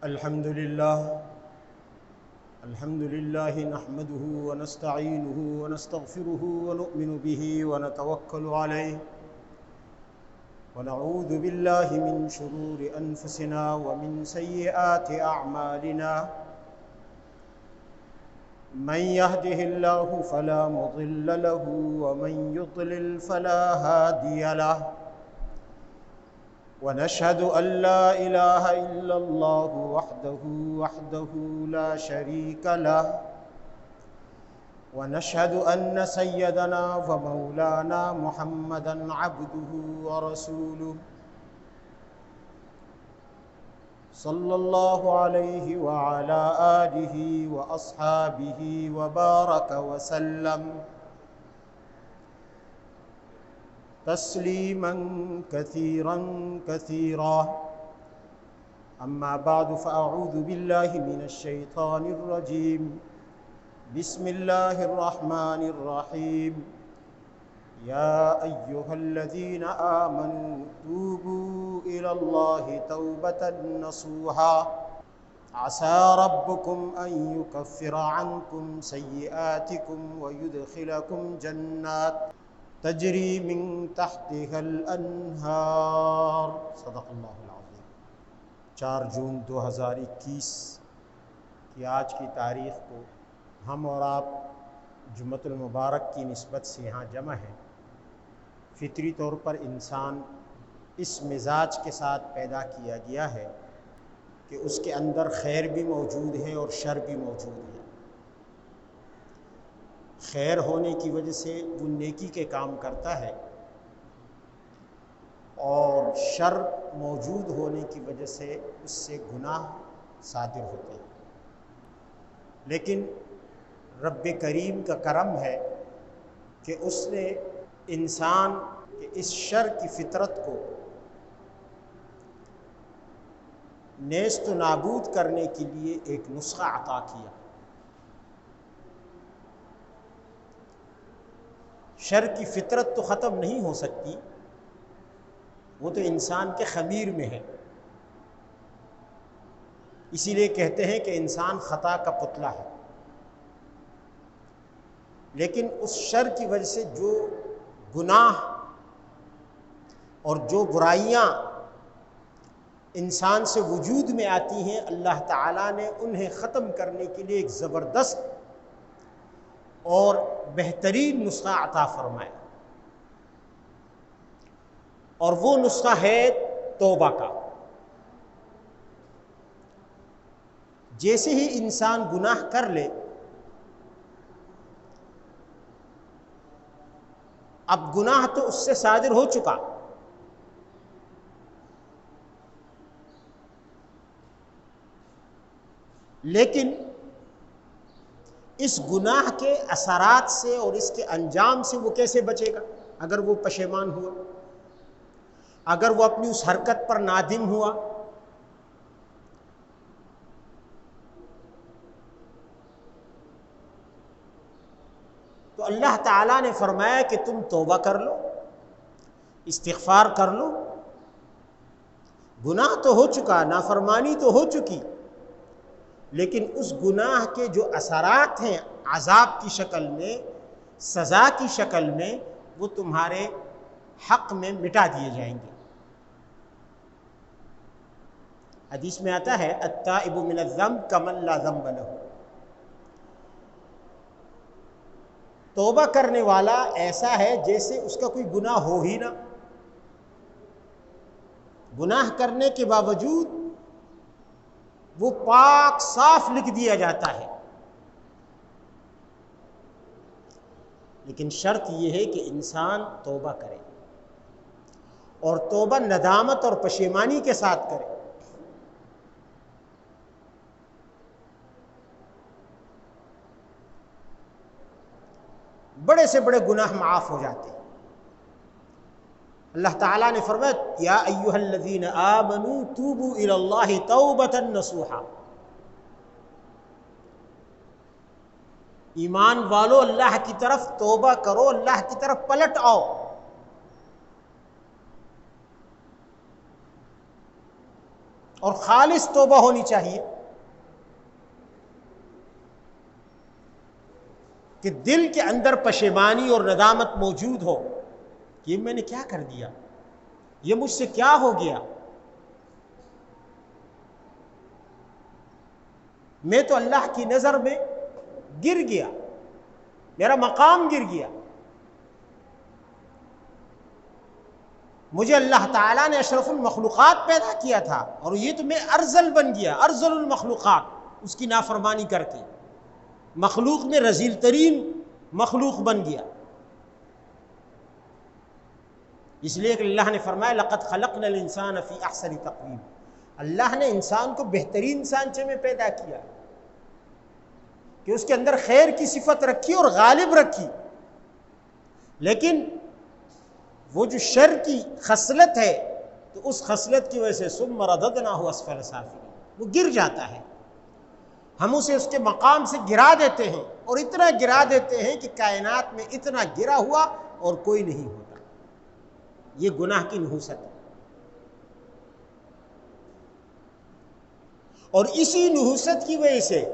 الحمد لله نحمده ونستعينه ونستغفره ونؤمن به ونتوكل عليه ونعوذ بالله من شرور أنفسنا ومن سيئات أعمالنا من يهده الله فلا مضل له ومن يضلل فلا هادي له ونشهد أن لا إله إلا الله وحده لا شريك له ونشهد أن سيدنا ومولانا محمدا عبده ورسوله صلى الله عليه وعلى آله وأصحابه وبارك وسلم تسليما كثيرا كثيرا أما بعد فأعوذ بالله من الشيطان الرجيم بسم الله الرحمن الرحيم يا أيها الذين آمنوا توبوا إلى الله توبة نصوحا عسى ربكم أن يكفر عنكم سيئاتكم ويدخلكم جنات تجری من تحتها الانہار صدق اللہ العظیم۔ 4 جون 2021 کی آج کی تاریخ کو ہم اور آپ جمعۃ المبارک کی نسبت سے یہاں جمع ہیں۔ فطری طور پر انسان اس مزاج کے ساتھ پیدا کیا گیا ہے کہ اس کے اندر خیر بھی موجود ہے اور شر بھی موجود ہے۔ خیر ہونے کی وجہ سے وہ نیکی کے کام کرتا ہے اور شر موجود ہونے کی وجہ سے اس سے گناہ صادر ہوتے ہیں، لیکن رب کریم کا کرم ہے کہ اس نے انسان کے اس شر کی فطرت کو نیست و نابود کرنے کے لیے ایک نسخہ عطا کیا۔ شر کی فطرت تو ختم نہیں ہو سکتی، وہ تو انسان کے خمیر میں ہے، اسی لیے کہتے ہیں کہ انسان خطا کا پتلا ہے۔ لیکن اس شر کی وجہ سے جو گناہ اور جو برائیاں انسان سے وجود میں آتی ہیں، اللہ تعالیٰ نے انہیں ختم کرنے کے لیے ایک زبردست اور بہترین نسخہ عطا فرمایا، اور وہ نسخہ ہے توبہ کا۔ جیسے ہی انسان گناہ کر لے، اب گناہ تو اس سے صادر ہو چکا، لیکن اس گناہ کے اثرات سے اور اس کے انجام سے وہ کیسے بچے گا؟ اگر وہ پشیمان ہوا، اگر وہ اپنی اس حرکت پر نادم ہوا، تو اللہ تعالیٰ نے فرمایا کہ تم توبہ کر لو، استغفار کر لو۔ گناہ تو ہو چکا، نافرمانی تو ہو چکی، لیکن اس گناہ کے جو اثرات ہیں عذاب کی شکل میں، سزا کی شکل میں، وہ تمہارے حق میں مٹا دیے جائیں گے۔ حدیث میں آتا ہے التائب من الذنب کمن لا ذنب لہ، توبہ کرنے والا ایسا ہے جیسے اس کا کوئی گناہ ہو ہی نہ۔ گناہ کرنے کے باوجود وہ پاک صاف لکھ دیا جاتا ہے، لیکن شرط یہ ہے کہ انسان توبہ کرے، اور توبہ ندامت اور پشیمانی کے ساتھ کرے۔ بڑے سے بڑے گناہ معاف ہو جاتے ہیں۔ اللہ تعالیٰ نے فرمایا یا ایھا الذین آمنوا توبوا الی اللہ توبۃ نصوحا، ایمان والو اللہ کی طرف توبہ کرو، اللہ کی طرف پلٹ آؤ۔ اور خالص توبہ ہونی چاہیے کہ دل کے اندر پشیمانی اور ندامت موجود ہو کہ یہ میں نے کیا کر دیا، یہ مجھ سے کیا ہو گیا، میں تو اللہ کی نظر میں گر گیا، میرا مقام گر گیا، مجھے اللہ تعالیٰ نے اشرف المخلوقات پیدا کیا تھا اور یہ تو میں ارذل بن گیا، ارذل المخلوقات، اس کی نافرمانی کر کے مخلوق میں رذیل ترین مخلوق بن گیا۔ اس لیے کہ اللہ نے فرمایا لقد خلقنا الانسان فی احسن تقویم، اللہ نے انسان کو بہترین سانچے میں پیدا کیا کہ اس کے اندر خیر کی صفت رکھی اور غالب رکھی، لیکن وہ جو شر کی خصلت ہے تو اس خصلت کی وجہ سے ثم رددناہ اسفل سافلین، وہ گر جاتا ہے، ہم اسے اس کے مقام سے گرا دیتے ہیں، اور اتنا گرا دیتے ہیں کہ کائنات میں اتنا گرا ہوا اور کوئی نہیں ہوتا۔ یہ گناہ کی نحوست ہے، اور اسی نحوست کی وجہ سے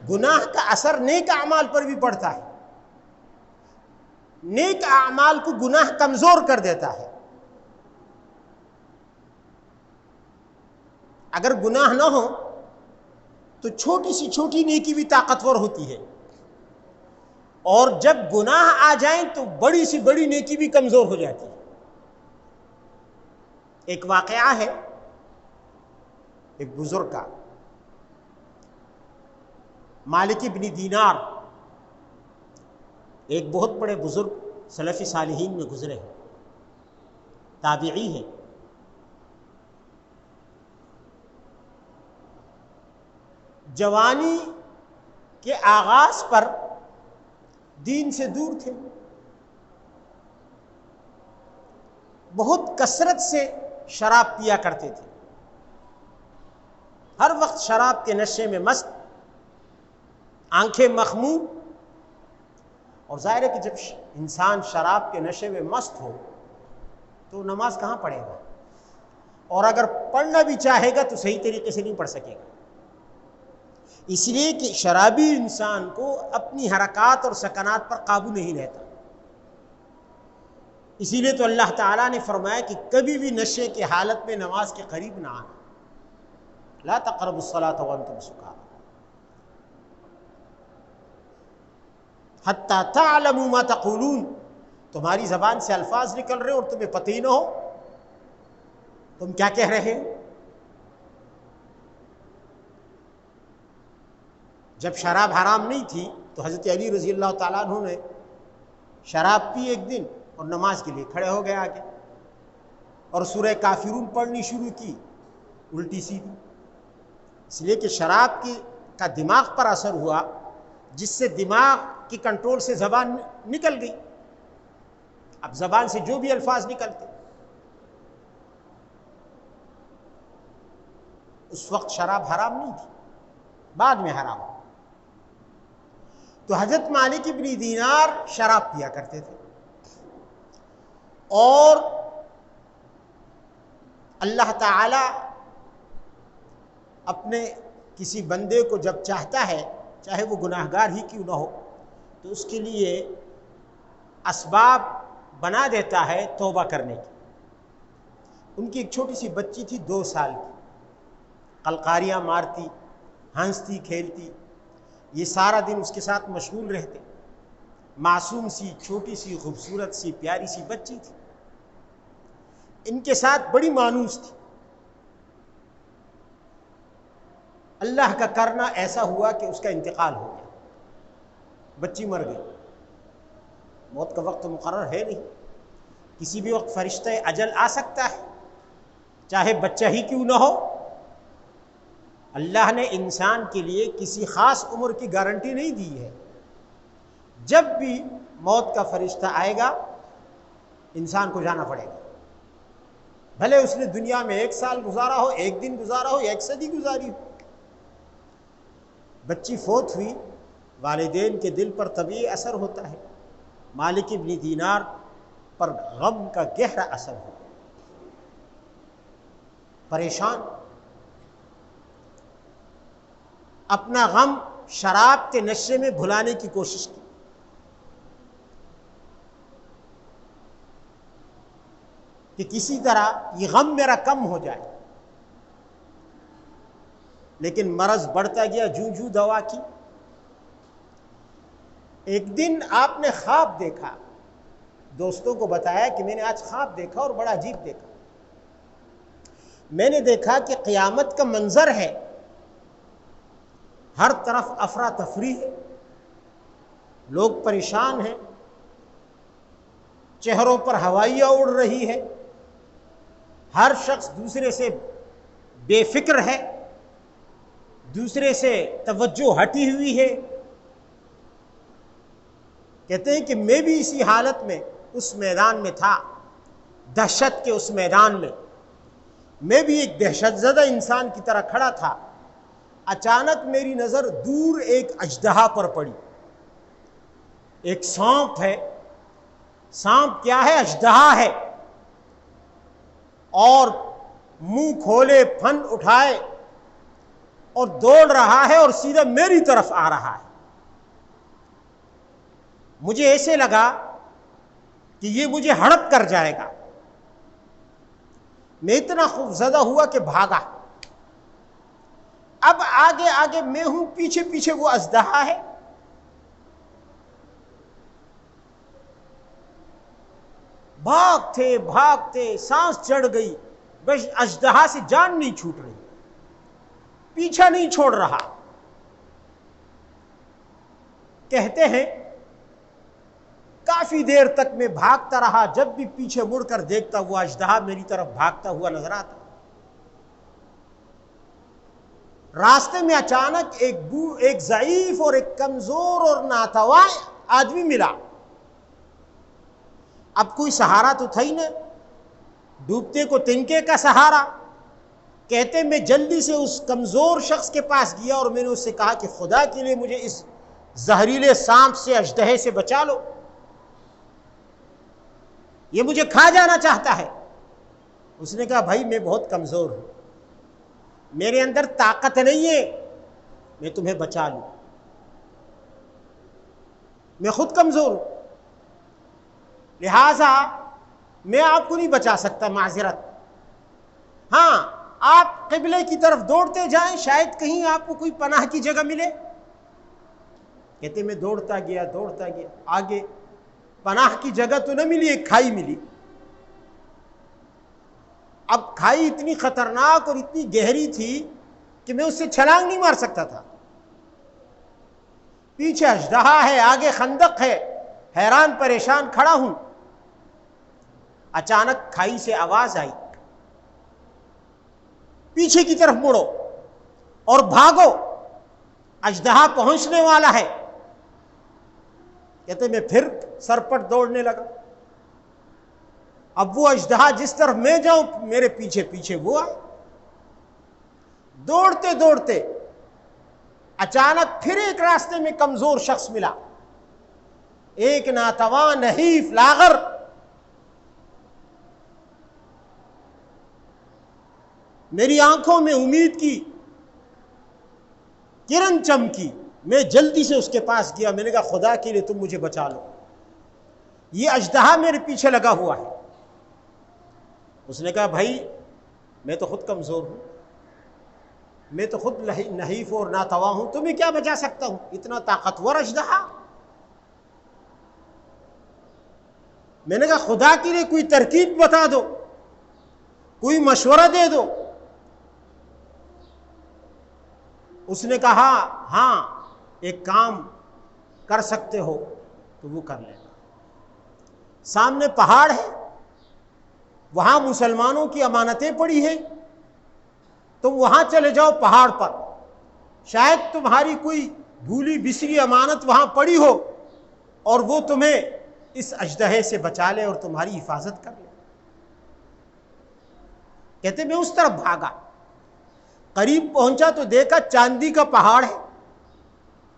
گناہ کا اثر نیک اعمال پر بھی پڑتا ہے، نیک اعمال کو گناہ کمزور کر دیتا ہے۔ اگر گناہ نہ ہو تو چھوٹی سی چھوٹی نیکی بھی طاقتور ہوتی ہے، اور جب گناہ آ جائیں تو بڑی سی بڑی نیکی بھی کمزور ہو جاتی ہے۔ ایک واقعہ ہے ایک بزرگ کا، مالک ابن دینار ایک بہت بڑے بزرگ سلفی صالحین میں گزرے ہیں، تابعی ہیں۔ جوانی کے آغاز پر دین سے دور تھے، بہت کثرت سے شراب پیا کرتے تھے، ہر وقت شراب کے نشے میں مست، آنکھیں مخمور، اور ظاہر ہے کہ جب انسان شراب کے نشے میں مست ہو تو نماز کہاں پڑھے گا، اور اگر پڑھنا بھی چاہے گا تو صحیح طریقے سے نہیں پڑھ سکے گا، اس لیے کہ شرابی انسان کو اپنی حرکات اور سکنات پر قابو نہیں رہتا۔ اسی لیے تو اللہ تعالیٰ نے فرمایا کہ کبھی بھی نشے کی حالت میں نماز کے قریب نہ آنا، لا تقربوا الصلاة وانتم سکارى حتی تعلموا ما تقولون، تمہاری زبان سے الفاظ نکل رہے اور تمہیں پتہ ہی نہ ہو تم کیا کہہ رہے ہیں۔ جب شراب حرام نہیں تھی تو حضرت علی رضی اللہ تعالیٰ عنہ نے شراب پی ایک دن اور نماز کے لیے کھڑے ہو گئے آگے، اور سورہ کافرون پڑھنی شروع کی الٹی سیدھی، اس لیے کہ شراب کا دماغ پر اثر ہوا، جس سے دماغ کی کنٹرول سے زبان نکل گئی، اب زبان سے جو بھی الفاظ نکلتے۔ اس وقت شراب حرام نہیں تھی، بعد میں حرام ہو۔ تو حضرت مالک ابن دینار شراب پیا کرتے تھے، اور اللہ تعالی اپنے کسی بندے کو جب چاہتا ہے، چاہے وہ گناہگار ہی کیوں نہ ہو، تو اس کے لیے اسباب بنا دیتا ہے توبہ کرنے کی۔ ان کی ایک چھوٹی سی بچی تھی 2 سال کی، قلقاریاں مارتی، ہنستی کھیلتی، یہ سارا دن اس کے ساتھ مشغول رہتے، معصوم سی چھوٹی سی خوبصورت سی پیاری سی بچی تھی، ان کے ساتھ بڑی مانوس تھی۔ اللہ کا کرنا ایسا ہوا کہ اس کا انتقال ہو گیا، بچی مر گئی۔ موت کا وقت مقرر ہے نہیں، کسی بھی وقت فرشتہ اجل آ سکتا ہے، چاہے بچہ ہی کیوں نہ ہو۔ اللہ نے انسان کے لیے کسی خاص عمر کی گارنٹی نہیں دی ہے، جب بھی موت کا فرشتہ آئے گا انسان کو جانا پڑے گا، بھلے اس نے دنیا میں 1 سال گزارا ہو، 1 دن گزارا ہو، 1 صدی گزاری ہو۔ بچی فوت ہوئی، والدین کے دل پر طبیعی اثر ہوتا ہے، مالک ابن دینار پر غم کا گہرا اثر ہوا، پریشان، اپنا غم شراب کے نشے میں بھلانے کی کوشش کی کہ کسی طرح یہ غم میرا کم ہو جائے، لیکن مرض بڑھتا گیا جوں دوا کی۔ ایک دن آپ نے خواب دیکھا، دوستوں کو بتایا کہ میں نے آج خواب دیکھا اور بڑا عجیب دیکھا۔ میں نے دیکھا کہ قیامت کا منظر ہے، ہر طرف افراتفری ہے، لوگ پریشان ہیں، چہروں پر ہوائیاں اڑ رہی ہے، ہر شخص دوسرے سے بے فکر ہے، دوسرے سے توجہ ہٹی ہوئی ہے۔ کہتے ہیں کہ میں بھی اسی حالت میں اس میدان میں تھا، دہشت کے اس میدان میں بھی ایک دہشت زدہ انسان کی طرح کھڑا تھا۔ اچانک میری نظر دور ایک اژدہا پر پڑی، ایک سانپ ہے۔ سانپ کیا ہے؟ اژدہا ہے، اور منہ کھولے پھن اٹھائے اور دوڑ رہا ہے اور سیدھا میری طرف آ رہا ہے۔ مجھے ایسے لگا کہ یہ مجھے ہڑپ کر جائے گا۔ میں اتنا خوفزدہ ہوا کہ بھاگا۔ اب آگے آگے میں ہوں، پیچھے پیچھے وہ اژدہا ہے۔ بھاگتے سانس چڑھ گئی، بس اژدہا سے جان نہیں چھوٹ رہی، پیچھا نہیں چھوڑ رہا۔ کہتے ہیں کافی دیر تک میں بھاگتا رہا، جب بھی پیچھے مڑ کر دیکھتا وہ اژدہا میری طرف بھاگتا ہوا نظر آتا۔ راستے میں اچانک ایک ضعیف اور ایک کمزور اور ناتواں آدمی ملا۔ اب کوئی سہارا تو تھا ہی نہ، ڈوبتے کو تنکے کا سہارا۔ کہتے میں جلدی سے اس کمزور شخص کے پاس گیا اور میں نے اس سے کہا کہ خدا کے لیے مجھے اس زہریلے سانپ سے، اژدہے سے بچا لو، یہ مجھے کھا جانا چاہتا ہے۔ اس نے کہا بھائی میں بہت کمزور ہوں، میرے اندر طاقت نہیں ہے میں تمہیں بچا لوں، میں خود کمزور ہوں، لہٰذا میں آپ کو نہیں بچا سکتا، معذرت۔ ہاں آپ قبلے کی طرف دوڑتے جائیں، شاید کہیں آپ کو کوئی پناہ کی جگہ ملے۔ کہتے میں دوڑتا گیا آگے، پناہ کی جگہ تو نہ ملی، ایک کھائی ملی۔ اب کھائی اتنی خطرناک اور اتنی گہری تھی کہ میں اس سے چھلانگ نہیں مار سکتا تھا۔ پیچھے اژدہا ہے، آگے خندق ہے، حیران پریشان کھڑا ہوں۔ اچانک کھائی سے آواز آئی، پیچھے کی طرف مڑو اور بھاگو، اژدہا پہنچنے والا ہے۔ کہتے میں پھر سرپٹ دوڑنے لگا۔ اب وہ اژدہا جس طرف میں جاؤں میرے پیچھے پیچھے وہ آئے۔ دوڑتے دوڑتے اچانک پھر ایک راستے میں کمزور شخص ملا، ایک ناتواں نحیف لاغر۔ میری آنکھوں میں امید کی کرن چمکی، میں جلدی سے اس کے پاس گیا، میں نے کہا خدا کے لیے تم مجھے بچا لو، یہ اژدہا میرے پیچھے لگا ہوا ہے۔ اس نے کہا بھائی میں تو خود کمزور ہوں، میں تو خود نحیف اور ناتواں ہوں، تمہیں کیا بچا سکتا ہوں، اتنا طاقتور اژدہا۔ میں نے کہا خدا کے لیے کوئی ترکیب بتا دو، کوئی مشورہ دے دو۔ اس نے کہا ہاں ایک کام کر سکتے ہو تو وہ کر لینا، سامنے پہاڑ ہے، وہاں مسلمانوں کی امانتیں پڑی ہیں، تم وہاں چلے جاؤ پہاڑ پر، شاید تمہاری کوئی بھولی بسری امانت وہاں پڑی ہو اور وہ تمہیں اس اژدہے سے بچا لے اور تمہاری حفاظت کر لے۔ کہتے میں اس طرف بھاگا، قریب پہنچا تو دیکھا چاندی کا پہاڑ ہے،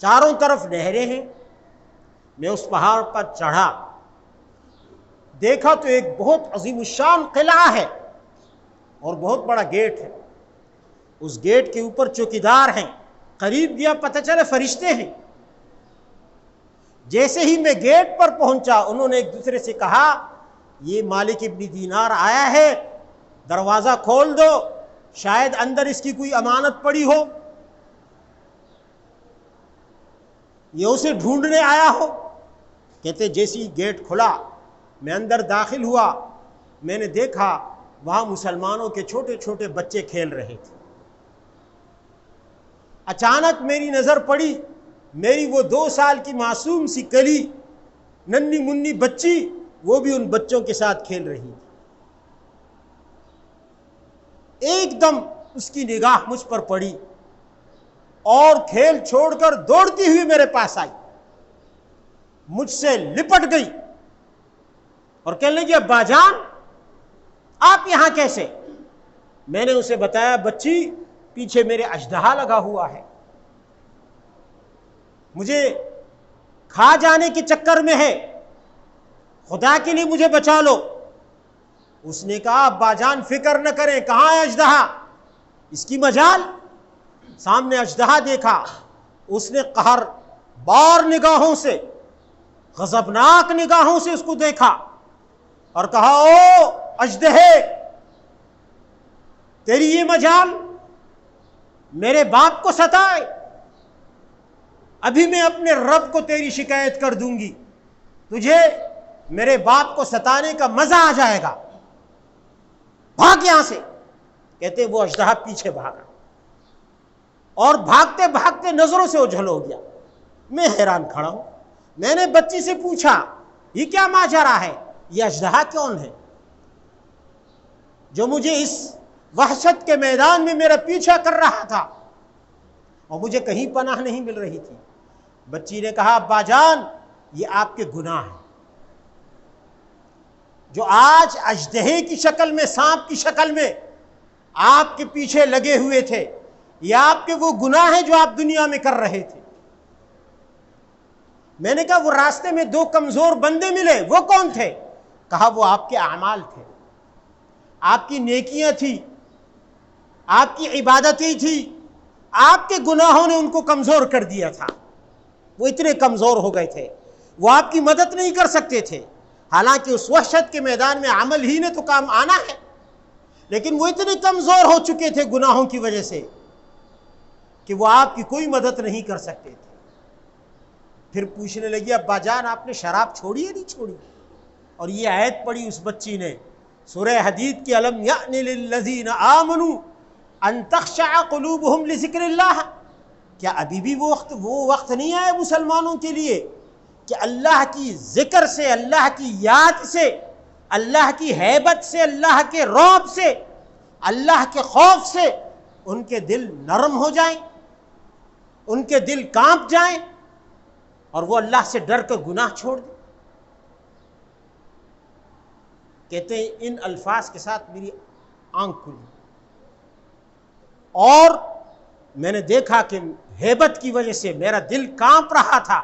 چاروں طرف نہریں ہیں۔ میں اس پہاڑ پر چڑھا، دیکھا تو ایک بہت عظیم الشان قلعہ ہے اور بہت بڑا گیٹ ہے، اس گیٹ کے اوپر چوکیدار ہیں، قریب گیا، پتہ چلے فرشتے ہیں۔ جیسے ہی میں گیٹ پر پہنچا انہوں نے ایک دوسرے سے کہا یہ مالک ابن دینار آیا ہے، دروازہ کھول دو، شاید اندر اس کی کوئی امانت پڑی ہو، یہ اسے ڈھونڈنے آیا ہو۔ کہتے جیسی گیٹ کھلا میں اندر داخل ہوا، میں نے دیکھا وہاں مسلمانوں کے چھوٹے چھوٹے بچے کھیل رہے تھے۔ اچانک میری نظر پڑی، میری وہ 2 سال کی معصوم سی کلی ننھی منی بچی، وہ بھی ان بچوں کے ساتھ کھیل رہی تھی۔ ایک دم اس کی نگاہ مجھ پر پڑی اور کھیل چھوڑ کر دوڑتی ہوئی میرے پاس آئی، مجھ سے لپٹ گئی اور کہنے لگی ابا جان آپ یہاں کیسے؟ میں نے اسے بتایا بچی پیچھے میرے اژدہا لگا ہوا ہے، مجھے کھا جانے کے چکر میں ہے، خدا کے لیے مجھے بچا لو۔ اس نے کہا ابا جان فکر نہ کریں، کہاں ہے اژدہا، اس کی مجال۔ سامنے اژدہا دیکھا، اس نے قہر بار نگاہوں سے، غضبناک نگاہوں سے اس کو دیکھا اور کہا او اژدہے تیری یہ مجال میرے باپ کو ستائے، ابھی میں اپنے رب کو تیری شکایت کر دوں گی، تجھے میرے باپ کو ستانے کا مزہ آ جائے گا، بھاگ یہاں سے۔ کہتے وہ اژدہا پیچھے بھاگا اور بھاگتے بھاگتے نظروں سے اوجھل ہو گیا۔ میں حیران کھڑا ہوں، میں نے بچی سے پوچھا یہ کیا ماجرا ہے، یہ اژدہا کون ہے جو مجھے اس وحشت کے میدان میں میرا پیچھا کر رہا تھا اور مجھے کہیں پناہ نہیں مل رہی تھی؟ بچی نے کہا ابا جان یہ آپ کے گناہ ہیں جو آج اژدہے کی شکل میں، سانپ کی شکل میں آپ کے پیچھے لگے ہوئے تھے، یہ آپ کے وہ گناہ ہیں جو آپ دنیا میں کر رہے تھے۔ میں نے کہا وہ راستے میں 2 کمزور بندے ملے، وہ کون تھے؟ کہا وہ آپ کے اعمال تھے، آپ کی نیکیاں تھی، آپ کی عبادتیں تھی، آپ کے گناہوں نے ان کو کمزور کر دیا تھا، وہ اتنے کمزور ہو گئے تھے، وہ آپ کی مدد نہیں کر سکتے تھے، حالانکہ اس وحشت کے میدان میں عمل ہی نے تو کام آنا ہے، لیکن وہ اتنے کمزور ہو چکے تھے گناہوں کی وجہ سے کہ وہ آپ کی کوئی مدد نہیں کر سکتے تھے۔ پھر پوچھنے لگی ابا جان آپ نے شراب چھوڑی یا نہیں چھوڑی؟ اور یہ آیت پڑھی اس بچی نے، سورہ حدید کی الم یأن للذین آمنوا ان تخشع قلوبہم لذکر اللہ، کیا ابھی بھی وہ وقت نہیں آیا مسلمانوں کے لیے کہ اللہ کی ذکر سے، اللہ کی یاد سے، اللہ کی ہیبت سے، اللہ کے رعب سے، اللہ کے خوف سے ان کے دل نرم ہو جائیں، ان کے دل کانپ جائیں اور وہ اللہ سے ڈر کر گناہ چھوڑ دیں؟ کہتے ہیں ان الفاظ کے ساتھ میری آنکھ کھلی اور میں نے دیکھا کہ ہیبت کی وجہ سے میرا دل کانپ رہا تھا،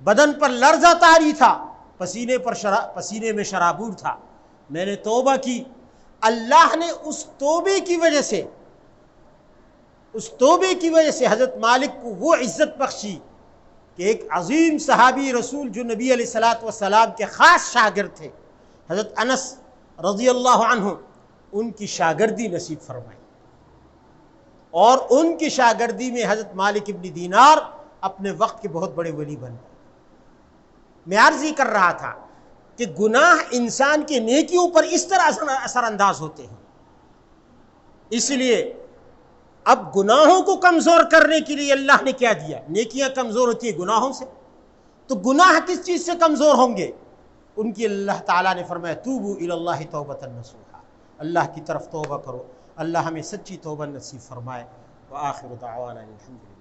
بدن پر لرزہ طاری تھا، پسینے میں شرابور تھا۔ میں نے توبہ کی، اللہ نے اس توبے کی وجہ سے حضرت مالک کو وہ عزت بخشی کہ ایک عظیم صحابی رسول جو نبی علیہ الصلوۃ والسلام کے خاص شاگرد تھے، حضرت انس رضی اللہ عنہ، ان کی شاگردی نصیب فرمائی اور ان کی شاگردی میں حضرت مالک ابن دینار اپنے وقت کے بہت بڑے ولی بن گئے۔ میں عرض ہی کر رہا تھا کہ گناہ انسان کی نیکیوں پر اس طرح اثر انداز ہوتے ہیں، اس لیے اب گناہوں کو کمزور کرنے کے لیے اللہ نے کیا دیا؟ نیکیاں کمزور ہوتی ہیں گناہوں سے، تو گناہ کس چیز سے کمزور ہوں گے؟ ان کی اللہ تعالیٰ نے فرمایا توبوا الی اللہ توبۃ نصوحا، اللہ کی طرف توبہ کرو، اللہ ہمیں سچی توبہ نصیب فرمائے۔ وآخر دعوانا الحمد للہ۔